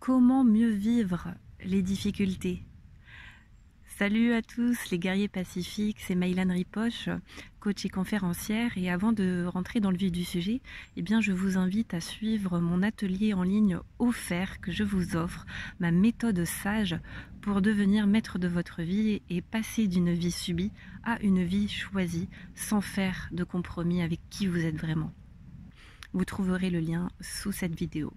Comment mieux vivre les difficultés? Salut à tous les guerriers pacifiques, c'est Maïlane Ripoche, coach et conférencière. Et avant de rentrer dans le vif du sujet, je vous invite à suivre mon atelier en ligne offert que je vous offre, ma méthode sage pour devenir maître de votre vie et passer d'une vie subie à une vie choisie sans faire de compromis avec qui vous êtes vraiment. Vous trouverez le lien sous cette vidéo.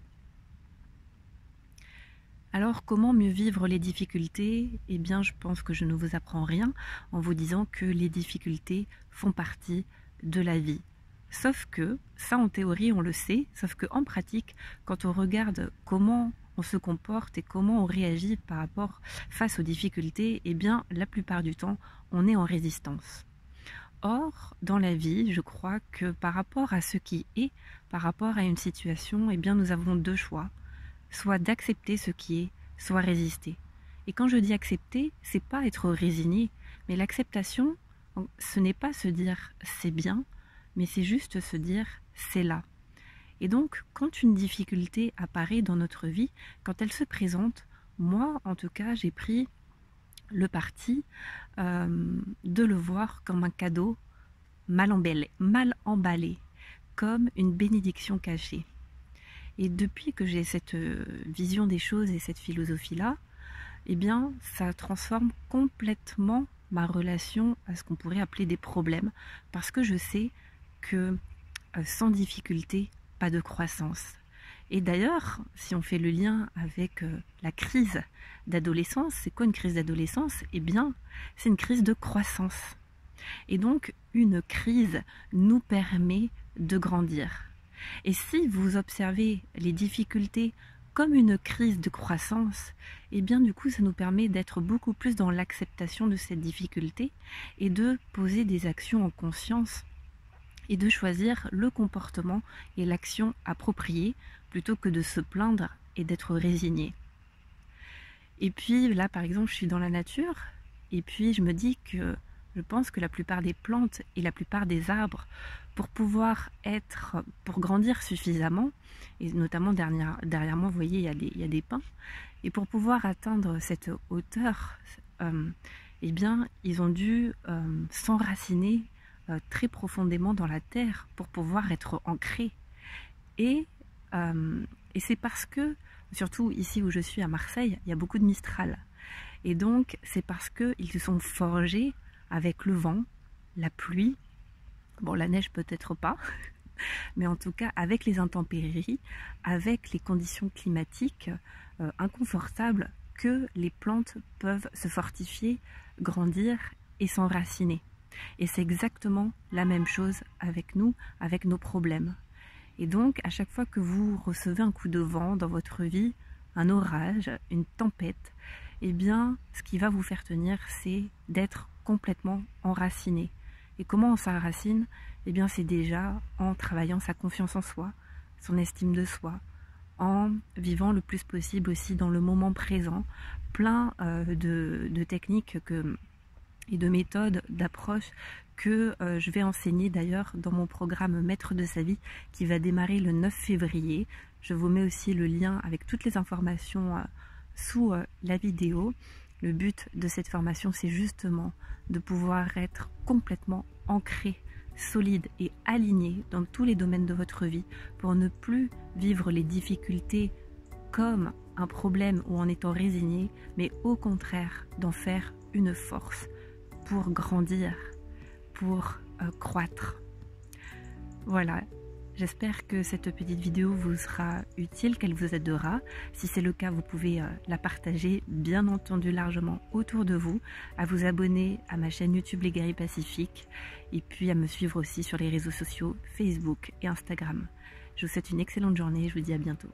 Alors, comment mieux vivre les difficultés? Je pense que je ne vous apprends rien en vous disant que les difficultés font partie de la vie. Sauf que, ça en théorie on le sait, sauf qu'en pratique, quand on regarde comment on se comporte et comment on réagit face aux difficultés, la plupart du temps, on est en résistance. Or, dans la vie, je crois que par rapport à ce qui est, par rapport à une situation, nous avons deux choix. Soit d'accepter ce qui est, soit résister. Et quand je dis accepter, c'est pas être résigné, mais l'acceptation, ce n'est pas se dire c'est bien, mais c'est juste se dire c'est là. Et donc, quand une difficulté apparaît dans notre vie, quand elle se présente, moi, en tout cas, j'ai pris le parti de le voir comme un cadeau mal emballé, comme une bénédiction cachée. Et depuis que j'ai cette vision des choses et cette philosophie-là, ça transforme complètement ma relation à ce qu'on pourrait appeler des problèmes, parce que je sais que sans difficulté, pas de croissance. Et d'ailleurs, si on fait le lien avec la crise d'adolescence, c'est quoi une crise d'adolescence? C'est une crise de croissance. Et donc, une crise nous permet de grandir. Et si vous observez les difficultés comme une crise de croissance, du coup ça nous permet d'être beaucoup plus dans l'acceptation de cette difficulté et de poser des actions en conscience et de choisir le comportement et l'action appropriée plutôt que de se plaindre et d'être résigné. Et puis là par exemple je suis dans la nature et puis je me dis que je pense que la plupart des plantes et la plupart des arbres, pour grandir suffisamment, et notamment derrière moi, vous voyez, il y a des pins, et pour pouvoir atteindre cette hauteur, ils ont dû s'enraciner très profondément dans la terre pour pouvoir être ancrés. Et c'est parce que, surtout ici où je suis à Marseille, il y a beaucoup de Mistral. Et donc, c'est parce qu'ils se sont forgés avec le vent, la pluie, bon la neige peut-être pas, mais en tout cas avec les intempéries, avec les conditions climatiques inconfortables, que les plantes peuvent se fortifier, grandir et s'enraciner. Et c'est exactement la même chose avec nous, avec nos problèmes. Et donc à chaque fois que vous recevez un coup de vent dans votre vie, un orage, une tempête, ce qui va vous faire tenir, c'est d'être complètement enraciné. Et comment on s'enracine? C'est déjà en travaillant sa confiance en soi, son estime de soi, en vivant le plus possible aussi dans le moment présent, plein de techniques et de méthodes, d'approches que je vais enseigner d'ailleurs dans mon programme Maître de sa vie qui va démarrer le 9 février. Je vous mets aussi le lien avec toutes les informations sous la vidéo. Le but de cette formation, c'est justement de pouvoir être complètement ancré, solide et aligné dans tous les domaines de votre vie pour ne plus vivre les difficultés comme un problème ou en étant résigné, mais au contraire d'en faire une force pour grandir, pour croître. Voilà. J'espère que cette petite vidéo vous sera utile, qu'elle vous aidera. Si c'est le cas, vous pouvez la partager, bien entendu, largement autour de vous, à vous abonner à ma chaîne YouTube Les Guerriers Pacifiques, et puis à me suivre aussi sur les réseaux sociaux Facebook et Instagram. Je vous souhaite une excellente journée et je vous dis à bientôt.